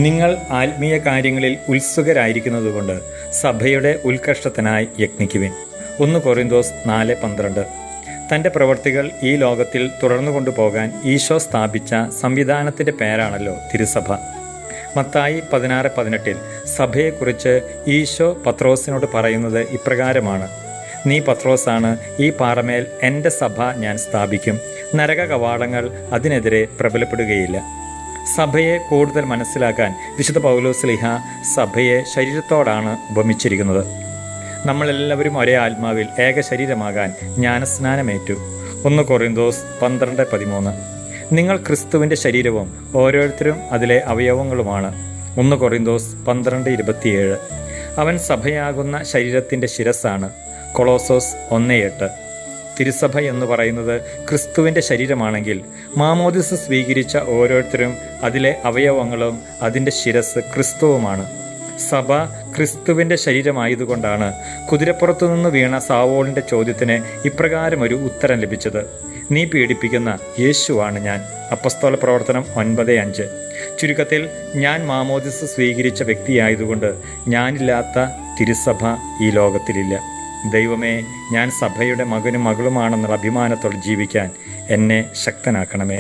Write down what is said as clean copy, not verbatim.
നിങ്ങൾ ആത്മീയ കാര്യങ്ങളിൽ ഉത്സുകരായിരിക്കുന്നതുകൊണ്ട് സഭയുടെ ഉത്കർഷത്തിനായി യത്നിക്കുവിൻ. 1 കൊറിന്തോസ് 4:12. തൻ്റെ പ്രവൃത്തികൾ ഈ ലോകത്തിൽ തുടർന്നു കൊണ്ടുപോകാൻ ഈശോ സ്ഥാപിച്ച സംവിധാനത്തിൻ്റെ പേരാണല്ലോ തിരുസഭ. മത്തായി 16:18 സഭയെക്കുറിച്ച് ഈശോ പത്രോസിനോട് പറയുന്നത് ഇപ്രകാരമാണ്: നീ പത്രോസാണ്, ഈ പാറമേൽ എൻ്റെ സഭ ഞാൻ സ്ഥാപിക്കും, നരക കവാടങ്ങൾ അതിനെതിരെ പ്രബലപ്പെടുകയില്ല. സഭയെ കൂടുതൽ മനസ്സിലാക്കാൻ വിശുദ്ധ പൗലോസ്ലീഹ സഭയെ ശരീരത്തോടാണ് ഉപമിച്ചിരിക്കുന്നത്. നമ്മളെല്ലാവരും ഒരേ ആത്മാവിൽ ഏക ശരീരമാകാൻ ജ്ഞാനസ്നാനമേറ്റു. 1 കൊറിന്തോസ് 12:13. നിങ്ങൾ ക്രിസ്തുവിൻ്റെ ശരീരവും ഓരോരുത്തരും അതിലെ അവയവങ്ങളുമാണ്. 1 കൊറിന്തോസ് 12:27. അവൻ സഭയാകുന്ന ശരീരത്തിൻ്റെ ശിരസ്സാണ്. കൊളോസോസ് 1:8. തിരുസഭ എന്ന് പറയുന്നത് ക്രിസ്തുവിൻ്റെ ശരീരമാണെങ്കിൽ മാമോദിസ സ്വീകരിച്ച ഓരോരുത്തരും അതിലെ അവയവങ്ങളും അതിൻ്റെ ശിരസ് ക്രിസ്തുവുമാണ്. സഭ ക്രിസ്തുവിൻ്റെ ശരീരമായതുകൊണ്ടാണ് കുതിരപ്പുറത്തു നിന്ന് വീണ സാവോളിൻ്റെ ചോദ്യത്തിന് ഇപ്രകാരമൊരു ഉത്തരം ലഭിച്ചത്: നീ പീഡിപ്പിക്കുന്ന യേശുവാണ് ഞാൻ. അപ്പസ്തോല പ്രവർത്തനം 9:5. ചുരുക്കത്തിൽ, ഞാൻ മാമോദിസ സ്വീകരിച്ച വ്യക്തിയായതുകൊണ്ട് ഞാനില്ലാത്ത തിരുസഭ ഈ ലോകത്തിലില്ല. ദൈവമേ, ഞാൻ സഭയുടെ മകനും മകളുമാണെന്നുള്ള അഭിമാനത്തോടെ ജീവിക്കാൻ എന്നെ ശക്തനാക്കണമേ.